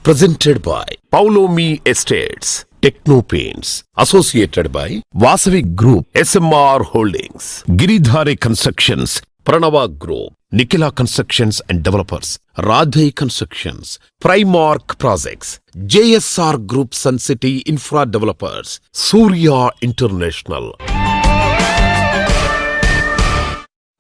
Presented by Paulomi Estates, Techno Paints, associated by Vasavi Group, SMR Holdings, Giridhare Constructions, Pranava Group, Nikhila Constructions and Developers, Radhe Constructions, Primark Projects, JSR Group Sun City Infra Developers, Surya International.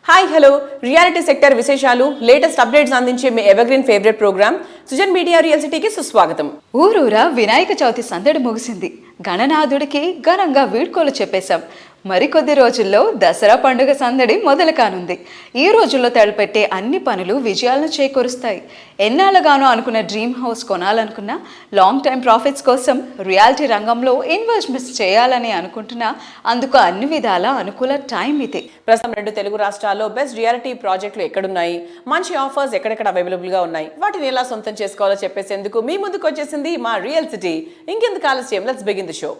Hi hello reality sector విశేషాలు latest updates అందించే మీ evergreen favourite programme Srujan media real సిటీకి సుస్వాగతం. ఊరూరా వినాయక చవితి సందడి ముగిసింది. గణనాథుడికి ఘనంగా వీడ్కోలు చెప్పేశాం. మరికొద్ది రోజుల్లో దసరా పండుగ సందడి మొదలు కానుంది. ఈ రోజుల్లో తలపెట్టే అన్ని పనులు విజయాలను చేకూరుస్తాయి. ఎన్నాళ్ళగానో అనుకున్న డ్రీమ్ హౌస్ కొనాలనుకున్నా, లాంగ్ టైం ప్రాఫిట్స్ కోసం రియాలిటీ రంగంలో ఇన్వెస్ట్మెంట్స్ చేయాలని అనుకుంటున్నా, అందుకు అన్ని విధాల అనుకూల టైం ఇది. ప్రస్తుతం 2 తెలుగు రాష్ట్రాల్లో బెస్ట్ రియాలిటీ ప్రాజెక్టులు ఎక్కడున్నాయి, మంచి ఆఫర్స్ ఎక్కడెక్కడ అవైలబుల్గా ఉన్నాయి, వాటిని ఎలా సొంతం చేసుకోవాలో చెప్పేసేందుకు మీ ముందుకు వచ్చేసింది మా రియల్ సిటీ. ఇంకెందుకు ఆలస్యం, లెట్స్ బిగిన్ ది షో.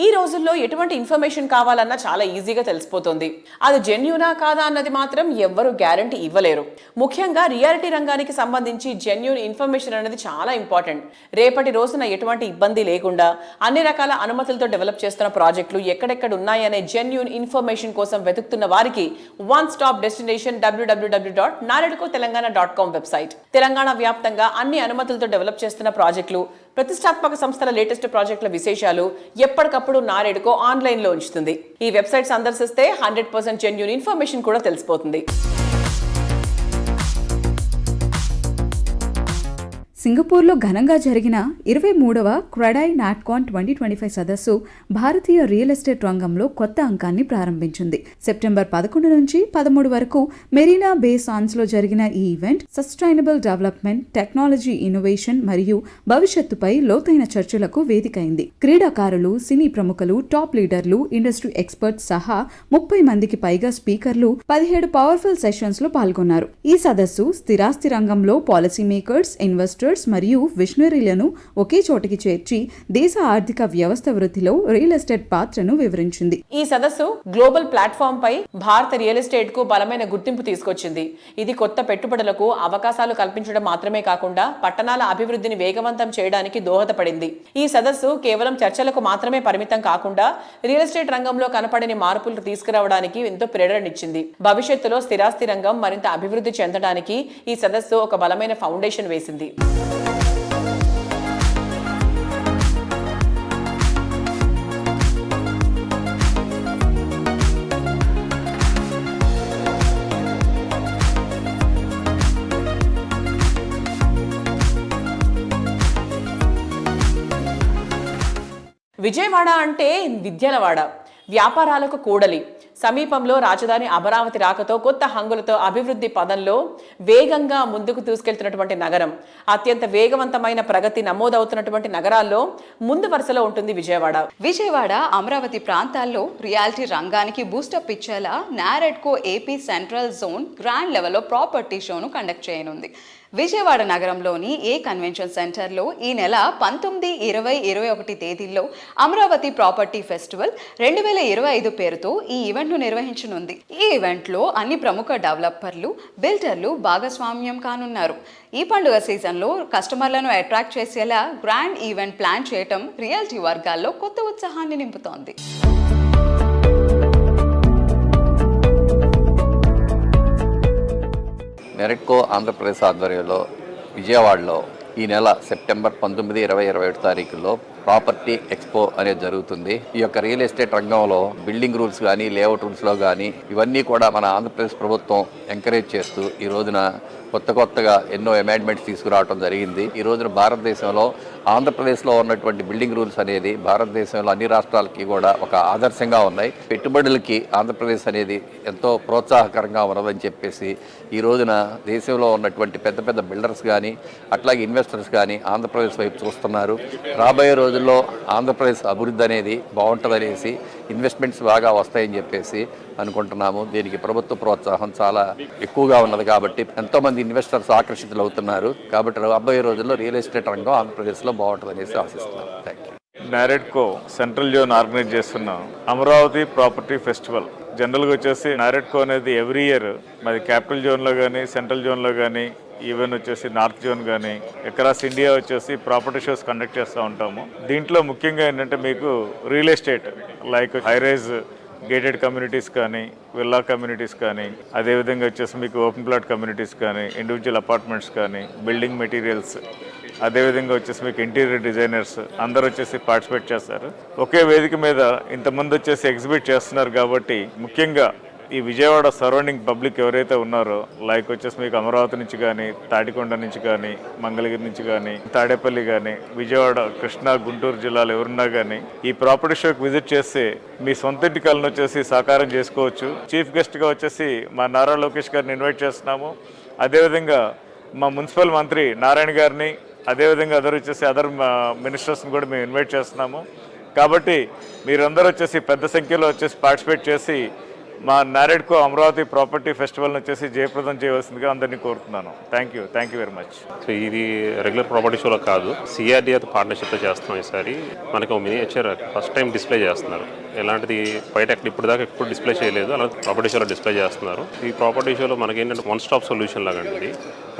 ఈ రోజుల్లో ఎటువంటి ఇన్ఫర్మేషన్ కావాలన్నా చాలా ఈజీగా తెలిసిపోతుంది. అది జెన్యూనా కాదా అన్నది మాత్రం ఎవ్వరూ గ్యారంటీ ఇవ్వలేరు. ముఖ్యంగా రియాలిటీ రంగానికి సంబంధించి జెన్యూన్ ఇన్ఫర్మేషన్ అనేది చాలా ఇంపార్టెంట్. రేపటి రోజున ఎటువంటి ఇబ్బంది లేకుండా అన్ని రకాల అనుమతులతో డెవలప్ చేస్తున్న ప్రాజెక్టులు ఎక్కడెక్కడ ఉన్నాయనే జెన్యూన్ ఇన్ఫర్మేషన్ కోసం వెతుకుతున్న వారికి one stop destination www.naredcotelangaana.com website. Telangana వ్యాప్తంగా అన్ని అనుమతులతో డెవలప్ చేస్తున్న ప్రాజెక్టులు, ప్రతిష్టాత్మక సంస్థల లేటెస్ట్ ప్రాజెక్టుల విశేషాలు ఎప్పటికప్పుడు నారేడుకో ఆన్లైన్లో ఉంచుతుంది. ఈ వెబ్సైట్ సందర్శిస్తే 100% జెన్యూన్ ఇన్ఫర్మేషన్ కూడా తెలిసిపోతుంది. సింగపూర్లో ఘనంగా జరిగిన 23వ క్రెడాయ్ నాట్కాన్ 2025 సదస్సు భారతీయ రియల్ ఎస్టేట్ రంగంలో కొత్త అంకాన్ని ప్రారంభించింది. సెప్టెంబర్ 11 నుంచి 13 వరకు మెరీనా బే సాన్స్లో జరిగిన ఈ event sustainable development, technology innovation మరియు భవిష్యత్తుపై లోతైన చర్చలకు వేదికైంది. క్రీడాకారులు, సినీ ప్రముఖులు, టాప్ లీడర్లు, ఇండస్ట్రీ ఎక్స్పర్ట్స్ సహా 30 మందికి పైగా స్పీకర్లు 17 పవర్ఫుల్ సెషన్స్ లో పాల్గొన్నారు. ఈ సదస్సు స్థిరాస్తి రంగంలో పాలసీ మేకర్స్, ఇన్వెస్టర్స్ మరియు విషనరీలను ఒకే చోటికి చేర్చి దేశ ఆర్థిక వ్యవస్థ వృద్ధిలో రియల్ ఎస్టేట్ పాత్రను వివరించింది. ఈ సదస్సు గ్లోబల్ ప్లాట్ఫామ్ పై భారత రియల్ ఎస్టేట్ కు బలమైన గుర్తింపు తీసుకొచ్చింది. ఇది కొత్త పెట్టుబడులకు అవకాశాలు కల్పించడం మాత్రమే కాకుండా పట్టణాల అభివృద్ధిని వేగవంతం చేయడానికి దోహదపడింది. ఈ సదస్సు కేవలం చర్చలకు మాత్రమే పరిమితం కాకుండా రియల్ ఎస్టేట్ రంగంలో కనపడని మార్పులు తీసుకురావడానికి ఎంతో ప్రేరణనిచ్చింది. భవిష్యత్తులో స్థిరాస్తి రంగం మరింత అభివృద్ధి చెందడానికి ఈ సదస్సు ఒక బలమైన ఫౌండేషన్ వేసింది. విజయవాడ అంటే విద్యలవాడ, వ్యాపారాలకు కూడలి. సమీపంలో రాజధాని అమరావతి రాకతో కొత్త హంగులతో అభివృద్ధి పదంలో వేగంగా ముందుకు తీసుకెళ్తున్నటువంటి నగరం. అత్యంత వేగవంతమైన ప్రగతి నమోదవుతున్నటువంటి నగరాల్లో ముందు వరుసలో ఉంటుంది విజయవాడ. విజయవాడ, అమరావతి ప్రాంతాల్లో రియాలిటీ రంగానికి బూస్టప్ ఇచ్చేలా NAREDCO AP central zone grand లెవెల్లో ప్రాపర్టీ షోను కండక్ట్ చేయనుంది. విజయవాడ నగరంలోని ఏ కన్వెన్షన్ సెంటర్లో ఈ నెల 19, 20, 21 తేదీల్లో అమరావతి ప్రాపర్టీ ఫెస్టివల్ 2025 పేరుతో ఈ ఈవెంట్ను నిర్వహించనుంది. ఈ ఈవెంట్లో అన్ని ప్రముఖ డెవలపర్లు, బిల్డర్లు భాగస్వామ్యం కానున్నారు. ఈ పండుగ సీజన్లో కస్టమర్లను అట్రాక్ట్ చేసేలా గ్రాండ్ ఈవెంట్ ప్లాన్ చేయటం రియాలిటీ వర్గాల్లో కొత్త ఉత్సాహాన్ని నింపుతోంది. నారెడ్కో ఆంధ్రప్రదేశ్ ఆధ్వర్యంలో విజయవాడలో ఈ నెల సెప్టెంబర్ 19, 20, 21 తారీఖుల్లో ప్రాపర్టీ ఎక్స్పో అనేది జరుగుతుంది. ఈ యొక్క రియల్ ఎస్టేట్ రంగంలో బిల్డింగ్ రూల్స్ కానీ, లేఅవుట్ రూల్స్లో కానీ ఇవన్నీ కూడా మన ఆంధ్రప్రదేశ్ ప్రభుత్వం ఎంకరేజ్ చేస్తూ ఈ రోజున కొత్తగా ఎన్నో అమెండ్మెంట్స్ తీసుకురావడం జరిగింది. ఈ రోజున భారతదేశంలో ఆంధ్రప్రదేశ్లో ఉన్నటువంటి బిల్డింగ్ రూల్స్ అనేది భారతదేశంలో అన్ని రాష్ట్రాలకి కూడా ఒక ఆదర్శంగా ఉన్నాయి. పెట్టుబడులకి ఆంధ్రప్రదేశ్ అనేది ఎంతో ప్రోత్సాహకరంగా ఉన్నదని చెప్పేసి ఈ రోజున దేశంలో ఉన్నటువంటి పెద్ద బిల్డర్స్ కానీ, అట్లాగే ఇన్వెస్టర్స్ కానీ ఆంధ్రప్రదేశ్ వైపు చూస్తున్నారు. రాబోయే రోజుల్లో ఆంధ్రప్రదేశ్ అభివృద్ధి అనేది బాగుంటుందనేసి, ఇన్వెస్ట్మెంట్స్ బాగా వస్తాయని చెప్పేసి అనుకుంటున్నాము. దీనికి ప్రభుత్వ ప్రోత్సాహం చాలా ఎక్కువగా ఉన్నది కాబట్టి ఎంతోమంది ఇన్వెస్టర్స్ ఆకర్షితులు అవుతున్నారు. కాబట్టి రాబోయే రోజుల్లో రియల్ ఎస్టేట్ రంగం ఆంధ్రప్రదేశ్లో బాగుంటుందనేసి ఆశిస్తున్నాను. Thank you. NAREDCO central zone organise చేస్తున్నాం అమరావతి ప్రాపర్టీ ఫెస్టివల్. జనరల్గా వచ్చేసి నారెడ్కో అనేది ఎవ్రీ ఇయర్ మరి క్యాపిటల్ జోన్లో కానీ, సెంట్రల్ జోన్లో కానీ ఈవెన్ వచ్చేసి నార్త్ జోన్ కానీ అక్రాస్ ఇండియా వచ్చేసి ప్రాపర్టీ షోస్ కండక్ట్ చేస్తూ ఉంటాము. దీంట్లో ముఖ్యంగా ఏంటంటే మీకు real estate like high-rise gated communities కానీ, విల్లా కమ్యూనిటీస్ కానీ, అదేవిధంగా వచ్చేసి మీకు ఓపెన్ ప్లాట్ కమ్యూనిటీస్ కానీ, ఇండివిజువల్ అపార్ట్మెంట్స్ కానీ, బిల్డింగ్ మెటీరియల్స్, అదేవిధంగా వచ్చేసి మీకు ఇంటీరియర్ డిజైనర్స్ అందరూ వచ్చేసి పార్టిసిపేట్ చేస్తారు. ఒకే వేదిక మీద ఇంతమంది వచ్చేసి ఎగ్జిబిట్ చేస్తున్నారు కాబట్టి ముఖ్యంగా ఈ విజయవాడ సరౌండింగ్ పబ్లిక్ ఎవరైతే ఉన్నారో లైక్ వచ్చేసి మీకు అమరావతి నుంచి కానీ, తాటికొండ నుంచి కానీ, మంగళగిరి నుంచి కానీ, తాడేపల్లి కానీ, విజయవాడ, కృష్ణా, గుంటూరు జిల్లాలో ఎవరున్నా కానీ ఈ ప్రాపర్టీ షోకి విజిట్ చేస్తే మీ సొంత ఇంటి కళను వచ్చేసి సాకారం చేసుకోవచ్చు. చీఫ్ గెస్ట్గా వచ్చేసి మా నారా లోకేష్ గారిని ఇన్వైట్ చేస్తున్నాము. అదేవిధంగా మా మున్సిపల్ మంత్రి నారాయణ గారిని, అదేవిధంగా అదర్ మినిస్టర్స్ని కూడా మేము ఇన్వైట్ చేస్తున్నాము. కాబట్టి మీరందరూ వచ్చేసి పెద్ద సంఖ్యలో వచ్చేసి పార్టిసిపేట్ చేసి మా నారెడ్కో అమరావతి ప్రాపర్టీ ఫెస్టివల్ని వచ్చేసి జయప్రదం చేయవలసిందిగా అందరినీ కోరుతున్నాను. Thank you very much. So ఇది రెగ్యులర్ ప్రాపర్టీ షోలో కాదు, సిఆర్డీతో పార్ట్నర్షిప్తో చేస్తున్నాం. ఈసారి మనకి ఒక మినియేచర్ ఫస్ట్ టైం డిస్ప్లే చేస్తున్నారు. ఎలాంటిది బయట ఇప్పుడు దాకా ఎప్పుడు డిస్ప్లే చేయలేదు, అలా ప్రాపర్టీ షోలో డిస్ప్లే చేస్తున్నారు. ఈ ప్రాపర్టీ షోలో మనకి ఏంటంటే వన్ స్టాప్ సొల్యూషన్ లాగా అండి.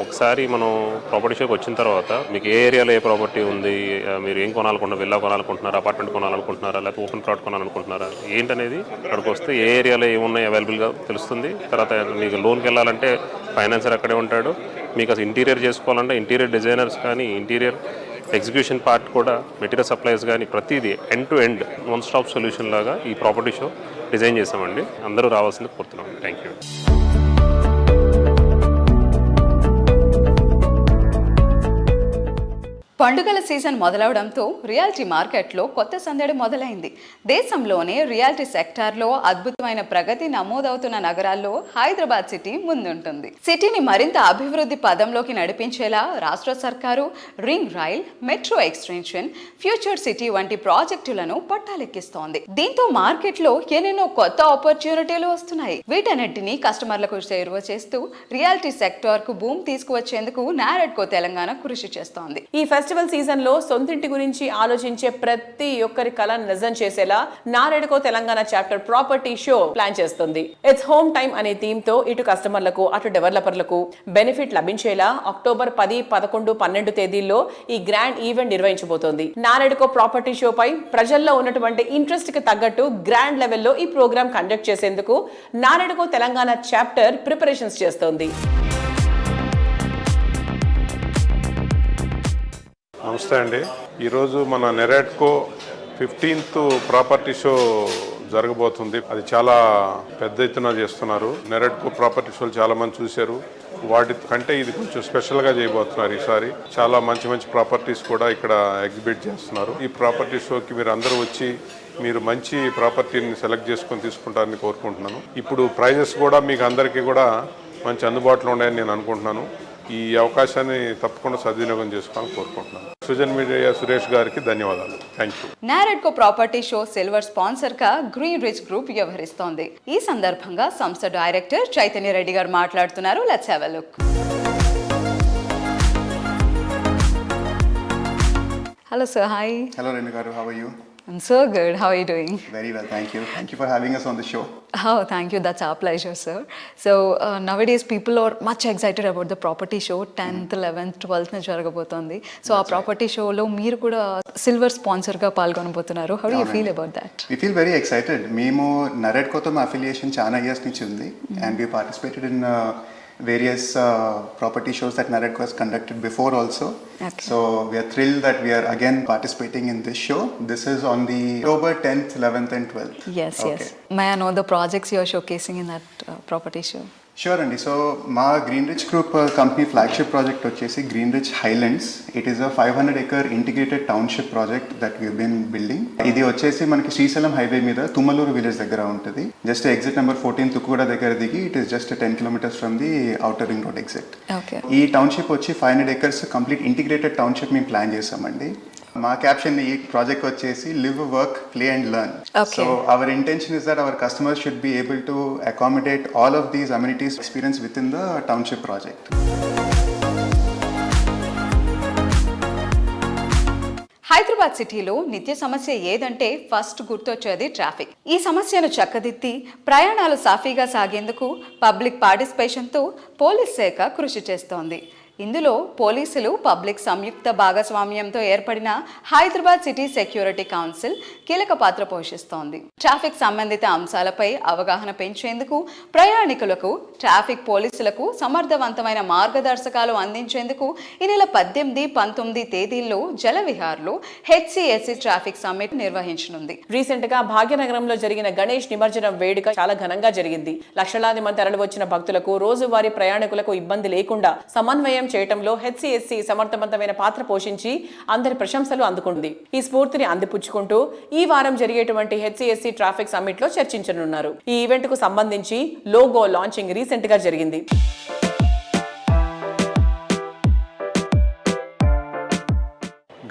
ఒకసారి మనం ప్రాపర్టీ షోకి వచ్చిన తర్వాత మీకు ఏ ఏరియాలో ఏ ప్రాపర్టీ ఉంది, మీరు ఏం కొనాలనుకుంటున్నారు, విల్లా కొనాలనుకుంటున్నారా, అపార్ట్మెంట్ కొనాలనుకుంటున్నారా, లేకపోతే ఓపెన్ ప్లాట్ కొనాలనుకుంటున్నారా, ఏంటనేది అక్కడికి వస్తే ఏ ఏరియాలో ఏమున్నాయి అవైలబుల్గా తెలుస్తుంది. తర్వాత మీకు లోన్కి వెళ్ళాలంటే ఫైనాన్సర్ అక్కడే ఉంటాడు. మీకు అసలు ఇంటీరియర్ చేసుకోవాలంటే ఇంటీరియర్ డిజైనర్స్ కానీ, ఇంటీరియర్ ఎగ్జిక్యూషన్ పార్ట్ కూడా, మెటీరియల్ సప్లైస్ కానీ ప్రతిదీ end to end one stop solution లాగా ఈ ప్రాపర్టీ షో డిజైన్ చేసామండి. అందరూ రావాల్సింది కోరుతున్నాం. Thank you. పండుగల సీజన్ మొదలవడంతో రియాలిటీ మార్కెట్లో కొత్త సందడి మొదలైంది. దేశంలోనే రియాలిటీ సెక్టార్లో అద్భుతమైన ప్రగతి నమోదవుతున్న నగరాల్లో హైదరాబాద్ సిటీ ముందుంటుంది. సిటీని మరింత అభివృద్ధి పదంలోకి నడిపించేలా రాష్ట్ర సర్కారు ring rail, metro extension, future city వంటి ప్రాజెక్టులను పట్టాలెక్కిస్తోంది. దీంతో మార్కెట్లో ఎన్నెన్నో కొత్త ఆపర్చునిటీలు వస్తున్నాయి. వీటన్నిటిని కస్టమర్లకు చేరువ చేస్తూ రియాలిటీ సెక్టార్ కు బూమ్ తీసుకువచ్చేందుకు నారెడ్కో తెలంగాణ కృషి చేస్తోంది. ఈ ఫెస్టివల్ సీజన్ లో సొంతింటి గురించి ఆలోచించే ప్రతి ఒక్కరి కళను నిజం చేసేలా NAREDCO Telangana chapter property show plan చేస్తుంది. ఇట్స్ హోమ్ టైమ్ అనే థీమ్ తో ఇటు కస్టమర్లకు అటు డెవలపర్లకు బెనిఫిట్ లభించేలా అక్టోబర్ 10, 11, 12 తేదీల్లో ఈ గ్రాండ్ ఈవెంట్ నిర్వహించబోతోంది. నారెడ్కో ప్రాపర్టీ షో పై ప్రజల్లో ఉన్నటువంటి ఇంట్రెస్ట్ కి తగ్గట్టు గ్రాండ్ లెవెల్లో ఈ ప్రోగ్రామ్ కండక్ట్ చేసేందుకు నారెడ్కో తెలంగాణ చాప్టర్ ప్రిపరేషన్స్ చేస్తోంది. నమస్తే అండి. ఈరోజు మన నెరెడ్కో 15th ప్రాపర్టీ షో జరగబోతుంది. అది చాలా పెద్ద ఎత్తున చేస్తున్నారు. నెరెడ్కో ప్రాపర్టీ షోలు చాలా మంది చూశారు. వాటి కంటే ఇది కొంచెం స్పెషల్గా చేయబోతున్నారు. ఈసారి చాలా మంచి మంచి ప్రాపర్టీస్ కూడా ఇక్కడ ఎగ్జిబిట్ చేస్తున్నారు. ఈ ప్రాపర్టీ షోకి మీరు అందరూ వచ్చి మీరు మంచి ప్రాపర్టీని సెలెక్ట్ చేసుకొని తీసుకుంటారని కోరుకుంటున్నాను. ఇప్పుడు ప్రైజెస్ కూడా మీకు అందరికీ కూడా మంచి అందుబాటులో ఉన్నాయని నేను అనుకుంటున్నాను. ఈ అవకాశాన్ని తప్పకుండా సద్వినియోగం చేసుకోవాలని కోరుకుంటున్నాను. సృజన్ మీడియా సురేష్ గారికి ధన్యవాదాలు. Thank you. NAREDCO property show silver sponsor గా గ్రీన్ రిచ్ గ్రూప్ వ్యవహరిస్తోంది. ఈ సందర్భంగా సంస్థ డైరెక్టర్ చైతన్య రెడ్డి గారు మాట్లాడుతున్నారు. Let's have a look. Hello sir, hi. Hello Renu garu, how are you? I'm so good. How are you doing? Very well, thank you. Thank you for having us on the show. Oh, thank you. That's our pleasure, sir. So nowadays people are much excited about the property show. 10th, 11th, 12th na jaragabotundi. So our property show lo meer kuda silver sponsor ga palgonabothunaru. How do you feel about that? We feel very excited. Memo Naredko tho affiliation chana years nunchi undi and we participated in various property shows that Naredko has conducted before also. Okay. So we are thrilled that we are again participating in this show. This is on the October 10th, 11th and 12th. Yes, Okay. yes. May I know the projects you are showcasing in that property show? Sure అండి. So మా green rich group company flagship project వచ్చేసి green rich highlands. It is a 500 acre integrated township project that we been building. ఇది వచ్చేసి మనకి Srisailam highway మీద Tummaluru village దగ్గర ఉంటుంది. Just exit number 14 Tukkuguda దగ్గర దిగి it is just 10 kilometers from the outer ring road exit. Okay. ఈ టౌన్షిప్ వచ్చి 500 acres కంప్లీట్ ఇంటిగ్రేటెడ్ టౌన్షిప్ మేము ప్లాన్ చేసామండి. మా క్యాప్షన్ ఈ ప్రాజెక్ట్ వచ్చేసి live, work, play and learn. Okay. So our intention is that our customers should be able to accommodate all of these amenities experience within the township project. Hyderabad సిటీలో నిత్య సమస్య ఏదంటే first గుర్తొచ్చేది traffic. ఈ సమస్యను చక్కదిద్ది ప్రయాణాలు సాఫీగా సాగేందుకు పబ్లిక్ పార్టిసిపేషన్తో పోలీస్ శాఖ కృషి చేస్తోంది. ఇందులో పోలీసులు పబ్లిక్ సంయుక్త భాగస్వామ్యంతో ఏర్పడిన హైదరాబాద్ సిటీ సెక్యూరిటీ కౌన్సిల్ కీలక పాత్ర పోషిస్తోంది. ట్రాఫిక్ సంబంధిత అంశాలపై అవగాహన పెంచేందుకు, ప్రయాణికులకు, ట్రాఫిక్ పోలీసులకు సమర్థవంతమైన మార్గదర్శకాలు అందించేందుకు ఈ నెల 18, 19 తేదీల్లో జలవిహార్లో హెచ్సిఎస్సి ట్రాఫిక్ సమ్మిట్ నిర్వహించనుంది. రీసెంట్ గా భాగ్యనగరంలో జరిగిన గణేష్ నిమజ్జనం వేడుక చాలా ఘనంగా జరిగింది. లక్షలాది మంది తరలి వచ్చిన భక్తులకు, రోజువారీ ప్రయాణికులకు ఇబ్బంది లేకుండా సమన్వయం చేయడంలో హెచ్సిఎస్సి సమర్థవంతమైన పాత్ర పోషించి అందరి ప్రశంసలు అందుకుంది. ఈ స్ఫూర్తిని అందిపుచ్చుకుంటూ ఈ వారం జరిగేటువంటి హెచ్సిఎస్సి ట్రాఫిక్ సమ్మిట్ లో చర్చించనున్నారు. ఈ ఈవెంట్ కు సంబంధించి లోగో లాంచింగ్ రీసెంట్ గా జరిగింది.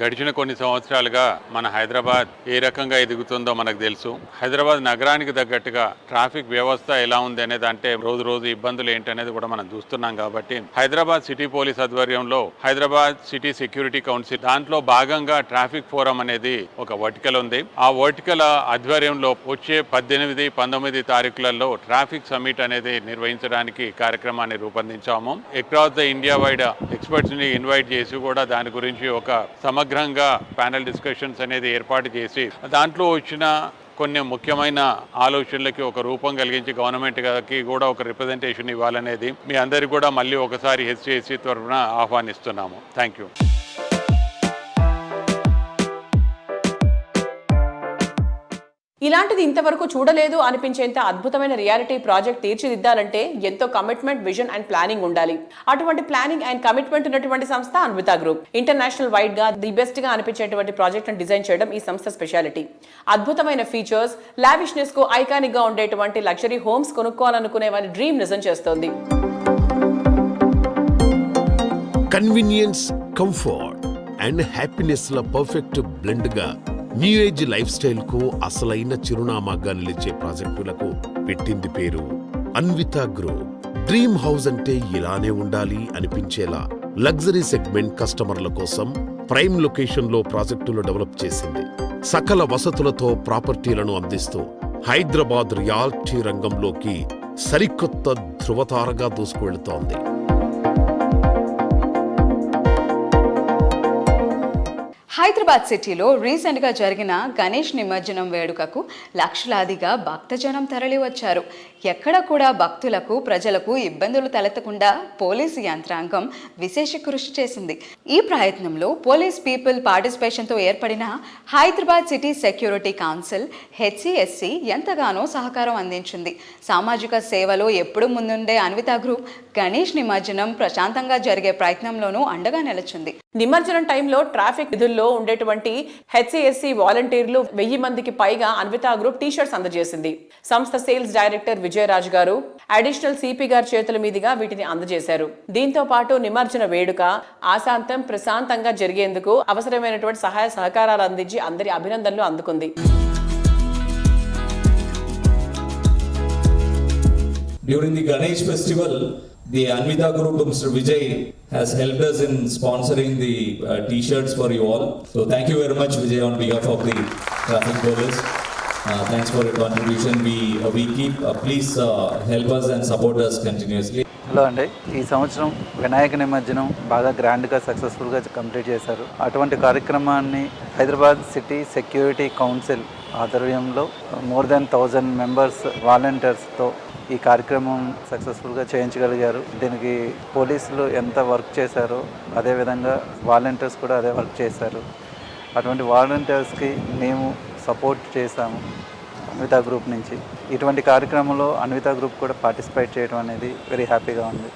గడిచిన కొన్ని సంవత్సరాలుగా మన హైదరాబాద్ ఏ రకంగా ఎదుగుతుందో మనకు తెలుసు. హైదరాబాద్ నగరానికి తగ్గట్టుగా ట్రాఫిక్ వ్యవస్థ ఎలా ఉంది అనేది, అంటే రోజు రోజు ఇబ్బందులు ఏంటనేది కూడా మనం చూస్తున్నాం. కాబట్టి హైదరాబాద్ సిటీ పోలీస్ ఆధ్వర్యంలో హైదరాబాద్ సిటీ సెక్యూరిటీ కౌన్సిల్, దాంట్లో భాగంగా ట్రాఫిక్ ఫోరం అనేది ఒక వర్టికల్ ఉంది. ఆ వర్టికల్ ఆధ్వర్యంలో వచ్చే 18, 19 తారీఖులలో ట్రాఫిక్ సమ్మిట్ అనేది నిర్వహించడానికి కార్యక్రమాన్ని రూపొందించాము. Across the India wide experts ని ఇన్వైట్ చేసి కూడా దాని గురించి ఒక సమగ్రంగా ప్యానెల్ డిస్కషన్స్ అనేది ఏర్పాటు చేసి, దాంట్లో వచ్చిన కొన్ని ముఖ్యమైన ఆలోచనలకి ఒక రూపం కలిగించి గవర్నమెంట్కి కూడా ఒక రిప్రజెంటేషన్ ఇవ్వాలనేది మీ అందరికీ కూడా మళ్ళీ ఒకసారి హెచ్సిఎస్సి తరఫున ఆహ్వానిస్తున్నాము. Thank you. ఇలాంటిది ఇంతవరకు చూడలేదు అనిపించేంత అద్భుతమైన రియాలిటీ ప్రాజెక్ట్ తీర్చిదిద్దాలంటే ఎంతో కమిట్మెంట్, విజన్ అండ్ ప్లానింగ్ ఉండాలి. అటువంటి ప్లానింగ్ అండ్ కమిట్మెంట్ ఉన్నటువంటి సంస్థ అన్విత గ్రూప్. ఇంటర్నేషనల్ వైడ్ గా ది బెస్ట్ గా అనిపించేటువంటి ప్రాజెక్ట్ డిజైన్ చేయడం ఈ సంస్థ స్పెషాలిటీ. అద్భుతమైన ఫీచర్స్, లావిష్నెస్ కు ఐకానిక్ గా ఉండేటువంటి లగ్జరీ హోమ్స్ కొనుక్కోవాలనుకునే వారి డ్రీమ్ నిజం చేస్తోంది. కన్వీనియన్స్, కంఫర్ట్ అండ్ హ్యాపీనెస్ ల పర్ఫెక్ట్ బ్లెండ్ గా న్యూ ఏజ్ లైఫ్ స్టైల్ కు అసలైన చిరునామాగా నిలిచే ప్రాజెక్టులకు పెట్టింది పేరు అన్విత గ్రూప్. డ్రీమ్ హౌస్ అంటే ఇలానే ఉండాలి అనిపించేలా లగ్జరీ సెగ్మెంట్ కస్టమర్ల కోసం ప్రైమ్ లొకేషన్ లో ప్రాజెక్టులు డెవలప్ చేసింది. సకల వసతులతో ప్రాపర్టీలను అందిస్తూ హైదరాబాద్ రియాలిటీ రంగంలోకి సరికొత్త ధృవతారగా దూసుకువెళుతోంది. హైదరాబాద్ సిటీలో రీసెంట్గా జరిగిన గణేష్ నిమజ్జనం వేడుకకు లక్షలాదిగా భక్తజనం తరలి వచ్చారు. ఎక్కడ కూడా భక్తులకు, ప్రజలకు ఇబ్బందులు తలెత్తకుండా పోలీసు యంత్రాంగం విశేష కృషి చేసింది. ఈ ప్రయత్నంలో పోలీస్ పీపుల్ పార్టిసిపేషన్తో ఏర్పడిన హైదరాబాద్ సిటీ సెక్యూరిటీ కౌన్సిల్ హెచ్సిఎస్సి ఎంతగానో సహకారం అందించింది. సామాజిక సేవలో ఎప్పుడు ముందుండే అన్విత గ్రూప్ గణేష్ నిమజ్జనం ప్రశాంతంగా జరిగే ప్రయత్నంలోనూ అండగా నిలిచింది. నిమజ్జనం టైంలో ట్రాఫిక్ విధుల్లో ఉండేటువంటి హెచ్సిఎస్సి వాలంటీర్లు 1000 మందికి పైగా అన్విత గ్రూప్ టీ-షర్ట్స్ అందజేసింది. సంస్థ సేల్స్ డైరెక్టర్ విజయరాజ్ గారు అడిషనల్ సిపి గారి చేతుల మీదుగా వీటిని అందజేశారు. దీంతో పాటు నిమజ్జన వేడుక ఆశాంతం ప్రశాంతంగా జరిగేందుకు అవసరమైనటువంటి సహాయ సహకారాలు అందించి అందరి అభినందనలు అందుకుంది. During the Ganesh festival, the Anvita Group, Mr. Vijay, has helped us in sponsoring the T-shirts for you all. So thank you very much, Vijay, on behalf of the traffic police. Thanks for your contribution. We keep, please help us and support us continuously. Hello అండి, ఈ సంవత్సరం వినాయక నిమజ్జనం బాగా గ్రాండ్గా సక్సెస్ఫుల్గా complete చేశారు. అటువంటి కార్యక్రమాన్ని హైదరాబాద్ సిటీ సెక్యూరిటీ కౌన్సిల్ ఆధ్వర్యంలో మోర్ దెన్ 1000 మెంబర్స్ వాలంటీర్స్తో ఈ కార్యక్రమం సక్సెస్ఫుల్గా చేయించగలిగారు. దీనికి పోలీసులు ఎంత వర్క్ చేశారో అదేవిధంగా వాలంటీర్స్ కూడా అదే వర్క్ చేశారు. అటువంటి వాలంటీర్స్కి మేము సపోర్ట్ చేశాము అన్విత గ్రూప్ నుంచి. ఇటువంటి కార్యక్రమంలో అన్విత గ్రూప్ కూడా పార్టిసిపేట్ చేయడం అనేది వెరీ హ్యాపీగా ఉంది.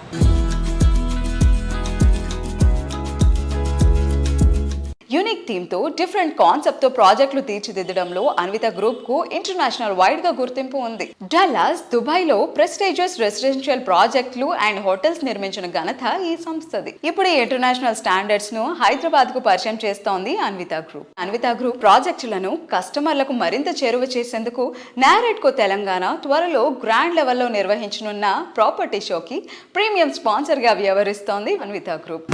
యూనిక్ థీమ్తో డిఫరెంట్ కాన్సెప్ట్తో ప్రాజెక్టులు తీర్చిదిద్దడంలో అన్విత గ్రూప్కు ఇంటర్నేషనల్ వైడ్గా గుర్తింపు ఉంది. డల్లాస్, దుబాయ్లో ప్రెస్టీజియస్ రెసిడెన్షియల్ ప్రాజెక్టులు అండ్ హోటల్స్ నిర్మించిన ఘనత ఈ సంస్థది. ఇప్పుడు ఈ ఇంటర్నేషనల్ స్టాండర్డ్స్ను హైదరాబాద్కు పరిచయం చేస్తోంది అన్విత గ్రూప్. అన్విత గ్రూప్ ప్రాజెక్టులను కస్టమర్లకు మరింత చేరువ చేసేందుకు నారెడ్కో తెలంగాణ త్వరలో గ్రాండ్ లెవెల్లో నిర్వహించనున్న ప్రాపర్టీ షోకి ప్రీమియం స్పాన్సర్గా వ్యవహరిస్తోంది అన్విత గ్రూప్.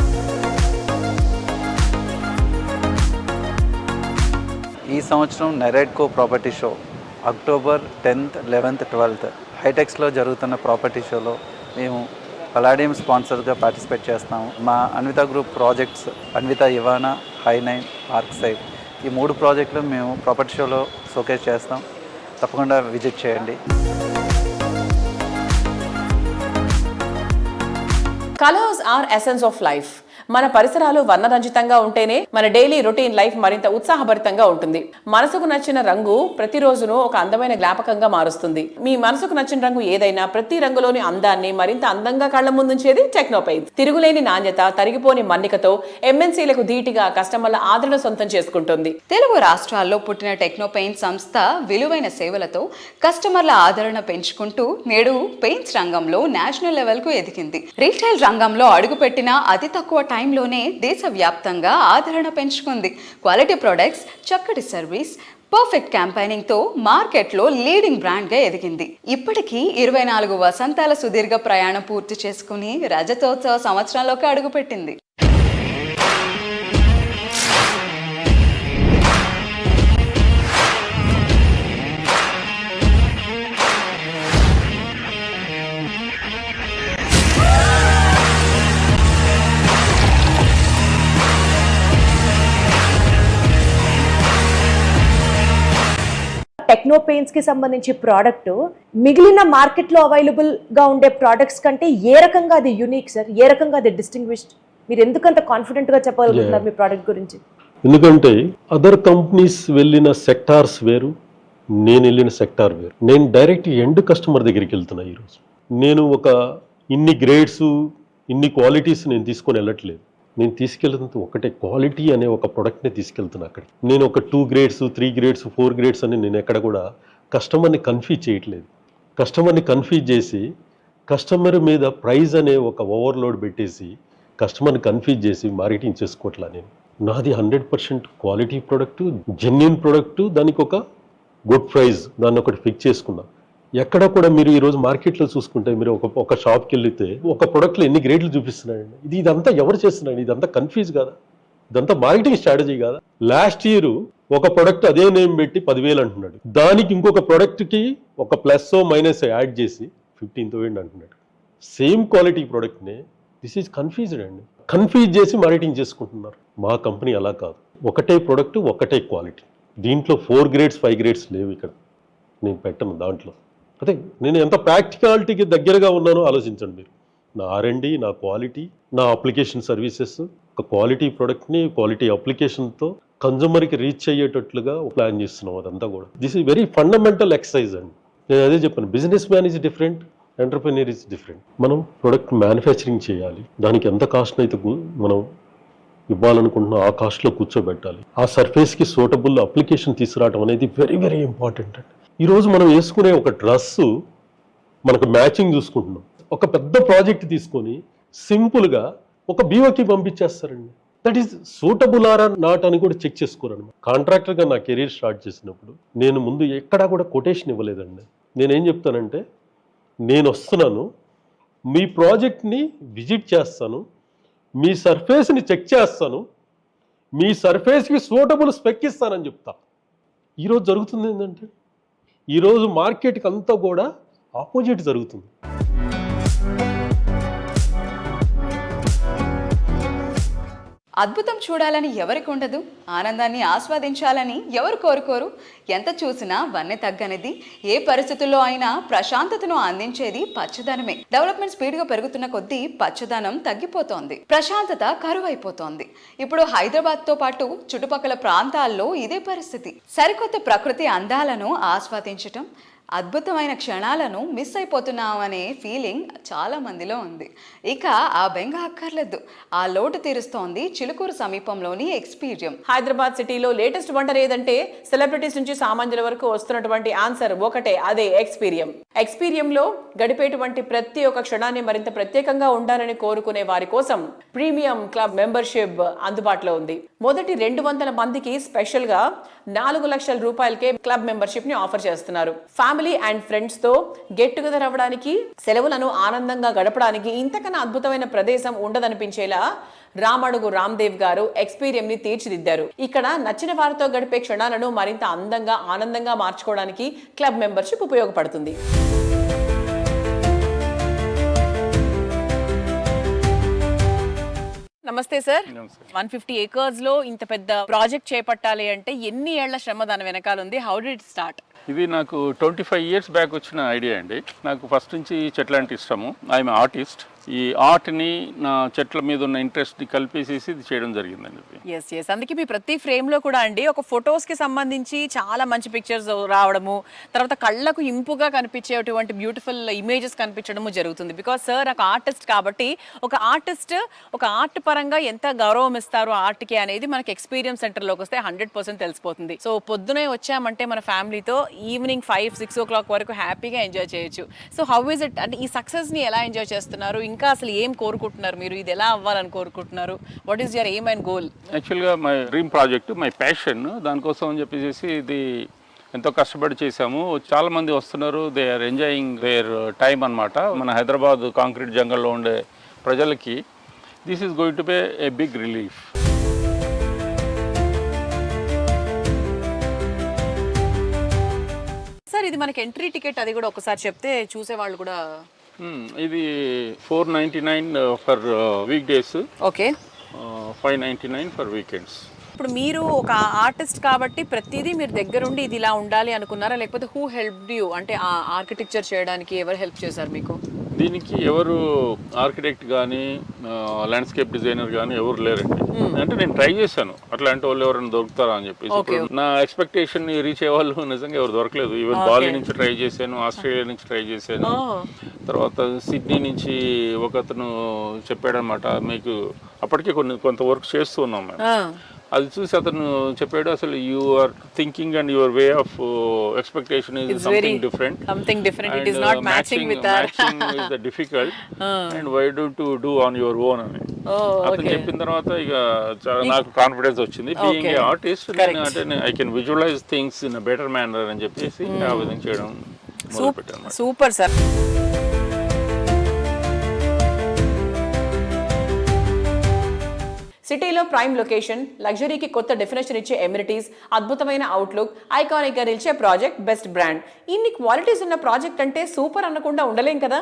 ఈ సంవత్సరం NAREDCO property show October 10th, 11th, 12th హైటెక్స్లో జరుగుతున్న ప్రాపర్టీ షోలో మేము పలాడియం స్పాన్సర్గా పార్టిసిపేట్ చేస్తాము. మా Anvita group projects Anvita Ivana, హై9, ఆర్క్సైడ్ ఈ 3 ప్రాజెక్టులు మేము ప్రాపర్టీ షోలో షోకేస్ చేస్తాం. తప్పకుండా విజిట్ చేయండి. Colours are essence of life. మన పరిసరాలు వర్ణరంజితంగా ఉంటేనే మన డైలీ రొటీన్ లైఫ్ మరింత ఉత్సాహభరితంగా ఉంటుంది. మనసుకు నచ్చిన రంగు ప్రతిరోజును ఒక అందమైన జ్ఞాపకంగా మారుస్తుంది. మీ మనసుకు నచ్చిన రంగు ఏదైనా ప్రతి రంగులోని అందాన్ని మరింత అందంగా కళ్ల ముందుంచేది టెక్నో పెయింట్స్. తిరుగులేని నాణ్యత, తరిగిపోని మన్నికతో ఎంఎన్సీలకు ధీటుగా కస్టమర్ల ఆదరణ సొంతం చేసుకుంటుంది. తెలుగు రాష్ట్రాల్లో పుట్టిన టెక్నో పెయింట్ సంస్థ విలువైన సేవలతో కస్టమర్ల ఆదరణ పెంచుకుంటూ నేడు పెయింట్స్ రంగంలో నేషనల్ లెవెల్కు ఎదిగింది. రీటైల్ రంగంలో అడుగుపెట్టిన అతి తక్కువ టైంలోనే దేశవ్యాప్తంగా ఆదరణ పెంచుకుంది. క్వాలిటీ ప్రొడక్ట్స్, చక్కటి సర్వీస్, పర్ఫెక్ట్ క్యాంపెయినింగ్తో మార్కెట్లో లీడింగ్ బ్రాండ్గా ఎదిగింది. ఇప్పటికీ 24 వసంతాల సుదీర్ఘ ప్రయాణం పూర్తి చేసుకుని రజతోత్సవ సంవత్సరంలోకి అడుగుపెట్టింది. టెక్నో పెయింట్స్ కి సంబంధించి ప్రోడక్ట్ మిగిలిన మార్కెట్లో అవైలబుల్ గా ఉండే ప్రోడక్ట్స్ కంటే ఏ రకంగా అది యూనిక్ సార్? ఏ రకంగా అది డిస్టింగ్విష్డ్? మీరు ఎందుకంత కాన్ఫిడెంట్ గా చెప్పగలుగుతున్నారు మీ ప్రోడక్ట్ గురించి? ఎందుకంటే అదర్ కంపెనీస్ వెళ్ళిన సెక్టార్స్ వేరు, నేను వెళ్ళిన సెక్టార్ వేరు. నేను డైరెక్ట్ ఎండ్ కస్టమర్ దగ్గరికి వెళ్తున్నా. ఈరోజు నేను ఒక ఇన్ని గ్రేడ్స్, ఇన్ని క్వాలిటీస్ నేను తీసుకొని వెళ్ళట్లేదు. నేను తీసుకెళ్తున్నది ఒకటే క్వాలిటీ అనే ఒక ప్రోడక్ట్ని తీసుకెళ్తున్నా. అక్కడ నేను ఒక 2 గ్రేడ్స్, 3 గ్రేడ్స్, 4 గ్రేడ్స్ అని నేను ఎక్కడ కూడా కస్టమర్ని కన్ఫ్యూజ్ చేయట్లేదు. కస్టమర్ని కన్ఫ్యూజ్ చేసి కస్టమర్ మీద ప్రైజ్ అనే ఒక ఓవర్లోడ్ పెట్టేసి కస్టమర్ని కన్ఫ్యూజ్ చేసి మార్కెటింగ్ చేసుకోవట్లా. నేను నాది 100% క్వాలిటీ ప్రోడక్ట్, జెన్యూన్ ప్రోడక్ట్, దానికి ఒక గుడ్ ప్రైజ్, దాన్ని ఒకటి ఫిక్స్ చేసుకున్నా. ఎక్కడ కూడా మీరు ఈరోజు మార్కెట్లో చూసుకుంటే మీరు ఒక షాప్కి వెళ్తే ఒక ప్రోడక్ట్లో ఎన్ని గ్రేడ్లు చూపిస్తున్నాయండి. ఇదంతా ఎవరు చేస్తున్నాడు? ఇదంతా కన్ఫ్యూజ్ కాదా? ఇదంతా మార్కెటింగ్ స్ట్రాటజీ కాదా? లాస్ట్ ఇయర్ ఒక ప్రోడక్ట్ అదే నేమ్ పెట్టి 10,000 అంటున్నాడు. దానికి ఇంకొక ప్రోడక్ట్కి ఒక ప్లస్ మైనస్ యాడ్ చేసి 15,000 అంటున్నాడు. సేమ్ క్వాలిటీ ప్రోడక్ట్నే దిస్ ఈజ్ కన్ఫ్యూజ్డ్ అండి. కన్ఫ్యూజ్ చేసి మార్కెటింగ్ చేసుకుంటున్నారు. మా కంపెనీ అలా కాదు. ఒకటే ప్రోడక్ట్, ఒకటే క్వాలిటీ. దీంట్లో 4 గ్రేడ్స్ 5 గ్రేడ్స్ లేవు. ఇక్కడ నేను పెట్టను దాంట్లో. అదే నేను ఎంత ప్రాక్టికాలిటీకి దగ్గరగా ఉన్నానో ఆలోచించండి మీరు. నా R&D, నా క్వాలిటీ, నా అప్లికేషన్ సర్వీసెస్, ఒక క్వాలిటీ ప్రోడక్ట్ని క్వాలిటీ అప్లికేషన్తో కన్జ్యూమర్కి రీచ్ అయ్యేటట్లుగా ప్లాన్ చేస్తున్నాం. అదంతా కూడా this is very fundamental exercise అండి. నేను అదే చెప్పాను, business man is different, entrepreneur is different. మనం ప్రొడక్ట్ మ్యానుఫ్యాక్చరింగ్ చేయాలి. దానికి ఎంత కాస్ట్ అయితే మనం ఇవ్వాలనుకుంటున్నాం ఆ కాస్ట్లో కూర్చోబెట్టాలి. ఆ సర్ఫేస్కి సూటబుల్ అప్లికేషన్ తీసుకురావడం అనేది వెరీ వెరీ ఇంపార్టెంట్ అండి. ఈరోజు మనం వేసుకునే ఒక డ్రెస్సు మనకు మ్యాచింగ్ చూసుకుంటున్నాం. ఒక పెద్ద ప్రాజెక్ట్ తీసుకొని సింపుల్గా ఒక బీఓకి పంపించేస్తారండి. That is suitable or not అని కూడా చెక్ చేసుకోరన్నమాట. కాంట్రాక్టర్గా నా కెరీర్ స్టార్ట్ చేసినప్పుడు నేను ముందు ఎక్కడా కూడా కొటేషన్ ఇవ్వలేదండి. నేనేం చెప్తానంటే, నేను వస్తున్నాను, మీ ప్రాజెక్ట్ని విజిట్ చేస్తాను, మీ సర్ఫేస్ని చెక్ చేస్తాను, మీ సర్ఫేస్కి సూటబుల్ స్పెక్ ఇస్తానని చెప్తా. ఈరోజు జరుగుతుంది ఏంటంటే, ఈరోజు మార్కెట్కి అంతా కూడా ఆపోజిట్ జరుగుతుంది. అద్భుతం చూడాలని ఎవరికి ఉండదు? ఆనందాన్ని ఆస్వాదించాలని ఎవరు కోరుకోరు? ఎంత చూసినా వన్నె తగ్గనిది, ఏ పరిస్థితుల్లో అయినా ప్రశాంతతను అందించేది పచ్చదనమే. డెవలప్మెంట్ స్పీడ్గా పెరుగుతున్న కొద్దీ పచ్చదనం తగ్గిపోతోంది, ప్రశాంతత కరువైపోతోంది. ఇప్పుడు హైదరాబాద్తో పాటు చుట్టుపక్కల ప్రాంతాల్లో ఇదే పరిస్థితి. సరికొత్త ప్రకృతి అందాలను ఆస్వాదించటం, అద్భుతమైన క్షణాలను మిస్ అయిపోతున్నామనే ఫీలింగ్ చాలా మందిలో ఉంది. ఇక ఆ బెంగ అక్కర్లేదు, ఆ లోటు తీరుస్తోంది చిలుకూరు సమీపంలోని ఎక్స్పీరియం. హైదరాబాద్ సిటీలో లేటెస్ట్ వండర్ ఏదంటే సెలబ్రిటీస్ నుంచి సామాన్యుల వరకు వస్తున్నటువంటి ఆన్సర్ ఒకటే, అదే ఎక్స్పీరియం. ఎక్స్పీరియంలో గడిపేటువంటి ప్రతి ఒక్క క్షణాన్ని మరింత ప్రత్యేకంగా ఉండాలని కోరుకునే వారి కోసం ప్రీమియం క్లబ్ మెంబర్షిప్ అందుబాటులో ఉంది. మొదటి 200 మందికి స్పెషల్ గా 4 లక్షల రూపాయలకే క్లబ్ మెంబర్షిప్ ని ఆఫర్ చేస్తున్నారు. ఫ్యామిలీ అండ్ ఫ్రెండ్స్ తో గెట్ టుగెదర్ అవ్వడానికి, సెలవులను ఆనందంగా గడపడానికి ఇంతకన్నా అద్భుతమైన ప్రదేశం ఉండదనిపించేలా రామడుగు రామ్దేవ్ గారు ఎక్స్పీరియం ని తీర్చిదిద్దారు. ఇక్కడ నచ్చిన వారితో గడిపే క్షణాలను మరింత అందంగా ఆనందంగా మార్చుకోవడానికి క్లబ్ మెంబర్షిప్ ఉపయోగపడుతుంది. నమస్తే సార్. 150 acres లో ఇంత పెద్ద ప్రాజెక్ట్ చేపట్టాలి అంటే ఎన్ని ఏళ్ల శ్రమ దాని వెనకాల ఉంది? How did it start? ఇది నాకు 25 years బ్యాక్ వచ్చిన ఐడియా అండి. నాకు ఫస్ట్ నుంచి చెట్లు అంటే ఇష్టము. I'm artist. ఈ ఆర్ట్ని నా చెట్ల మీద ఉన్న ఇంట్రెస్ట్ని కలిపేసేసి ఇది చేయడం జరిగిందండి. ఎస్ అందుకే మీ ప్రతి ఫ్రేమ్లో కూడా అండి ఒక ఫొటోస్కి సంబంధించి చాలా మంచి పిక్చర్స్ రావడము, తర్వాత కళ్ళకు ఇంపుగా కనిపించేటువంటి బ్యూటిఫుల్ ఇమేజెస్ కనిపించడము జరుగుతుంది. బికాస్ సార్ ఒక ఆర్టిస్ట్ కాబట్టి ఒక ఆర్టిస్ట్ ఒక ఆర్ట్ పరంగా ఎంత గౌరవం ఇస్తారు ఆర్ట్కి అనేది మనకి ఎక్స్పీరియన్స్ సెంటర్లోకి వస్తే 100% తెలిసిపోతుంది. సో పొద్దునే వచ్చామంటే మన ఫ్యామిలీతో ఈవినింగ్ 5-6 o'clock వరకు హ్యాపీగా ఎంజాయ్ చేయొచ్చు. సో హౌ ఇస్ ఇట్ అంటే ఈ సక్సెస్ని ఎలా ఎంజాయ్ చేస్తున్నారు? ఇంకా అసలు ఏం కోరుకుంటున్నారు మీరు? ఇది ఎలా అవ్వాలని కోరుకుంటున్నారు? What is your aim and goal? యాక్చువల్గా my dream project, my passion. దానికోసం అని చెప్పేసి ఇది ఎంతో కష్టపడి చేశాము. చాలా మంది వస్తున్నారు, they are enjoying their time అనమాట. మన హైదరాబాద్ కాంక్రీట్ జంగల్లో ఉండే ప్రజలకి this is going to be a big relief. Sir ఇది మనకి ఎంట్రీ టికెట్ అది కూడా ఒకసారి చెప్తే చూసేవాళ్ళు కూడా. ఇది 499 for week days, okay, 599 for weekends. ఇప్పుడు మీరు ఒక ఆర్టిస్ట్ కాబట్టి ప్రతిదీ మీరు దగ్గరుండి ఇది ఇలా ఉండాలి అనుకున్నారా, లేకపోతే హూ హెల్ప్డ్ యూ? అంటే ఆ ఆర్కిటెక్చర్ చేయడానికి ఎవరు హెల్ప్ చేశారు మీకు? దీనికి ఎవరు ఆర్కిటెక్ట్ కానీ ల్యాండ్స్కేప్ డిజైనర్ కానీ ఎవరు లేరండి. అంటే నేను ట్రై చేశాను అట్లాంటి వాళ్ళు ఎవరైనా దొరుకుతారా అని చెప్పేసి. నా ఎక్స్పెక్టేషన్ రీచ్ అయ్యే వాళ్ళు నిజంగా ఎవరు దొరకలేదు. ఈవెన్ బాలి నుంచి ట్రై చేశాను, ఆస్ట్రేలియా నుంచి ట్రై చేశాను, తర్వాత సిడ్నీ నుంచి ఒకతను చెప్పాడనమాట, మీకు అప్పటికే కొంత వర్క్ చేస్తూ ఉన్నాం మేము. అది చూసి అతను చెప్పాడు, అసలు you are thinking and your way of expectation is something different. It is not matching with our matching is the difficult and why don't you do on your own అని అతను చెప్పిన తర్వాత ఇక నాకు కాన్ఫిడెన్స్ వచ్చింది. బీయింగ్ ఏ ఆర్టిస్ట్ అంటే I can visualize things in better manner అని చెప్పేసి ఆ విధంగా చేయడం మొదలుపెట్టాను. Super sir. సిటీలో ప్రైమ్ లొకేషన్, లగ్జరీకి కొత్త డెఫినేషన్ ఇచ్చే ఎమినిటీస్, అద్భుతమైన అవుట్లుక్, ఐకానిక్ గా నిలిచే ప్రాజెక్ట్, బెస్ట్ బ్రాండ్. ఇన్ని క్వాలిటీస్ ఉన్న ప్రాజెక్ట్ అంటే సూపర్ అనకుండా ఉండలేం కదా.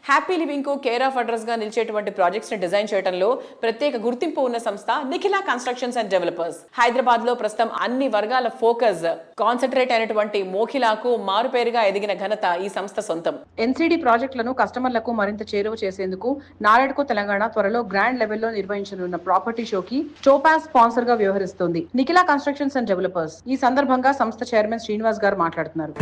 హ్యాపీ లివింగ్ కు కేర్ ఆఫ్ అడ్రస్ గా నిలిచేటువంటి ప్రాజెక్ట్స్ ని డిజైన్ చేయడంలో ప్రత్యేక గుర్తింపు ఉన్న సంస్థ Nikhila constructions and developers. Hyderabad లో ప్రస్తుతం అన్ని వర్గాల ఫోకస్ కాన్సన్ట్రేట్ అయినటువంటి మోఖిలాకు మారుపేరుగా ఎదిగిన ఘనత ఈ సంస్థ సొంతం. ఎన్సిడి ప్రాజెక్టులను కస్టమర్లకు మరింత చేరువ చేసేందుకు నారాయణకు తెలంగాణ త్వరలో గ్రాండ్ లెవెల్లో నిర్వహించనున్న ప్రాపర్టీ షోకి టోపాస్ స్పాన్సర్ గా వ్యవహరిస్తోంది నిఖిలా కన్స్ట్రక్షన్స్ అండ్ డెవలపర్స్. ఈ సందర్భంగా సంస్థ చైర్మన్ శ్రీనివాస్ గారు మాట్లాడుతున్నారు.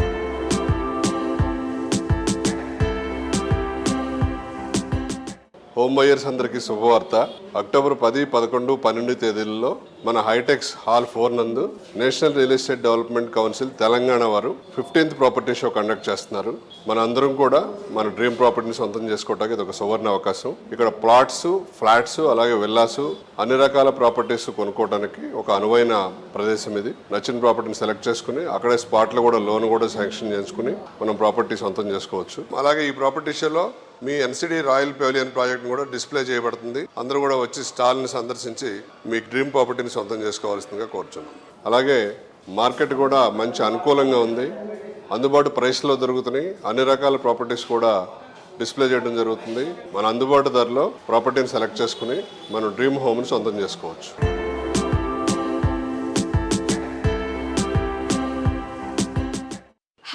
హోమ్ బయర్స్ అందరికీ శుభవార్త. అక్టోబర్ 10, 11, 12 తేదీలలో మన హైటెక్స్ హాల్ 4 నందు national real estate development council Telangana వారు 15th ప్రాపర్టీ షో కండక్ట్ చేస్తున్నారు. మన అందరం కూడా మన డ్రీమ్ ప్రాపర్టీని సొంతం చేసుకోవడానికి ఇది ఒక సువర్ణ అవకాశం. ఇక్కడ ప్లాట్స్, ఫ్లాట్స్, అలాగే విల్లాసు, అన్ని రకాల ప్రాపర్టీస్ కొనుక్కోవడానికి ఒక అనువైన ప్రదేశం ఇది. నచ్చిన ప్రాపర్టీని సెలెక్ట్ చేసుకుని అక్కడే స్పాట్లో కూడా లోన్ కూడా శాంక్షన్ చేసుకుని మనం ప్రాపర్టీ సొంతం చేసుకోవచ్చు. అలాగే ఈ ప్రాపర్టీ షోలో మీ ఎన్సిడి రాయల్ పెవిలియన్ ప్రాజెక్ట్ కూడా డిస్ప్లే చేయబడుతుంది. అందరూ కూడా వచ్చి స్టాల్ని సందర్శించి మీ డ్రీమ్ ప్రాపర్టీని సొంతం చేసుకోవాల్సిందిగా కోరుచున్నాం. అలాగే మార్కెట్ కూడా మంచి అనుకూలంగా ఉంది, అందుబాటు ప్రైస్లో దొరుకుతున్నాయి. అన్ని రకాల ప్రాపర్టీస్ కూడా డిస్ప్లే చేయడం జరుగుతుంది. మన అందుబాటు ధరలో ప్రాపర్టీని సెలెక్ట్ చేసుకుని మనం డ్రీమ్ హోమ్ని సొంతం చేసుకోవచ్చు.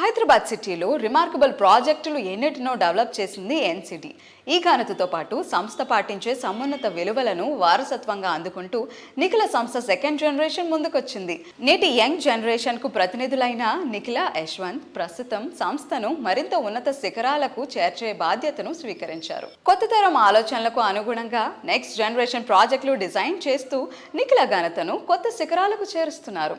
హైదరాబాద్ సిటీలో రిమార్కబుల్ ప్రాజెక్టులు ఎన్నిటినో డెవలప్ చేసింది ఎన్సిడి. ఈ ఘనతతో పాటు సంస్థ పాటించే సమున్నత విలువలను వారసత్వంగా అందుకుంటూ నిఖిల సంస్థ సెకండ్ జనరేషన్ ముందుకొచ్చింది. నేటి యంగ్ జనరేషన్కు ప్రతినిధులైన నిఖిల, యశ్వంత్ ప్రస్తుతం సంస్థను మరింత ఉన్నత శిఖరాలకు చేర్చే బాధ్యతను స్వీకరించారు. కొత్త తరం ఆలోచనలకు అనుగుణంగా నెక్స్ట్ జనరేషన్ ప్రాజెక్టులు డిజైన్ చేస్తూ నిఖిల ఘనతను కొత్త శిఖరాలకు చేరుస్తున్నారు.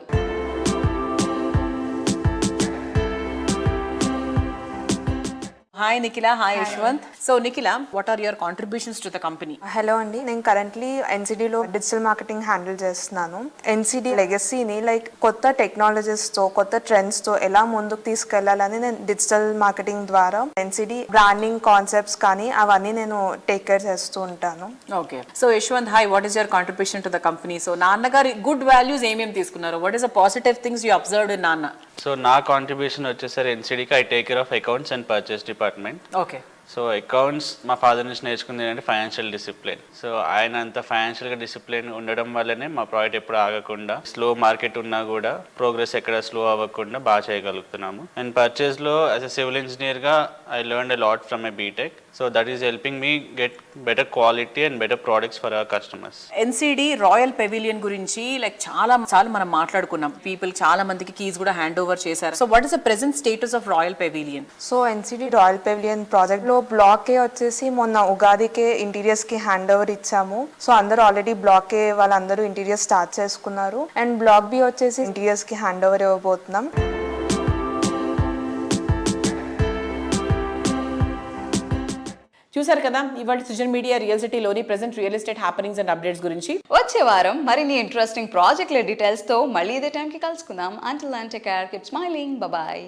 Hi Nikhila, hi Yashwant. So Nikhila, what are your contributions to the company? Hello అండి, నేను కరెంట్లీ ఎన్సిడిలో డిజిటల్ మార్కెటింగ్ హ్యాండిల్ చేస్తున్నాను. ఎన్సిడి లెగసీని లైక్ కొత్త టెక్నాలజీస్తో, కొత్త ట్రెండ్స్తో ఎలా ముందుకు తీసుకెళ్లాలని నేను డిజిటల్ మార్కెటింగ్ ద్వారా ఎన్సిడి బ్రాండింగ్ కాన్సెప్ట్స్ కానీ అవన్నీ నేను టేక్ కేర్ చేస్తూ ఉంటాను. Okay, so Yashwant, hi, what is your contribution to the company? So నాన్నగారి గుడ్ వాల్యూస్ ఏమేమి తీసుకున్నారు? What is the positive things you observed in నాన్న? సో నా contribution వచ్చేసరి ఎన్సిడికి I take care of accounts and purchase department. Okay. So accounts మా father నుంచి నేర్చుకుంది ఏంటంటే financial discipline. So ఆయన అంత ఫైనాన్షియల్గా డిసిప్లిన్ ఉండడం వల్లనే మా ప్రాజెక్ట్ ఎప్పుడు ఆగకుండా, స్లో మార్కెట్ ఉన్నా కూడా ప్రోగ్రెస్ ఎక్కడ స్లో అవ్వకుండా బాగా చేయగలుగుతున్నాము. అండ్ పర్చేస్లో యాజ్ అ సివిల్ ఇంజనీర్గా I learned a lot from my BTech. So that is helping me get better quality and better products for our customers. NCD royal Pavilion గురించి చాలా సార్లు మనం మాట్లాడుకున్నాం. పీపుల్ చాలా మందికి కీస్ కూడా హ్యాండ్ ఓవర్ చేశారు. So what is the present status of royal pavilion? So NCD royal pavilion ప్రాజెక్ట్లో బ్లాక్ ఏ వచ్చేసి మొన్న ఉగాదికే ఇంటీరియర్స్కి హ్యాండ్ ఓవర్ ఇచ్చాము. సో అందరూ ఆల్రెడీ బ్లాక్ ఏ వాళ్ళందరూ ఇంటీరియర్ స్టార్ట్ చేసుకున్నారు. అండ్ బ్లాక్ బి వచ్చేసి ఇంటీరియర్స్కి హ్యాండ్ ఓవర్ ఇవ్వబోతున్నాం. చూసారు కదా ఇవాళ సృజన్ మీడియా రియల్ సిటీలోని present real estate happenings and updates గురించి. వచ్చే వారం మరిన్ని ఇంట్రెస్టింగ్ ప్రాజెక్టుల డీటెయిల్స్తో మళ్ళీ ఇదే టైంకి కలుసుకుందాం. Until then take care, keep smiling, bye bye.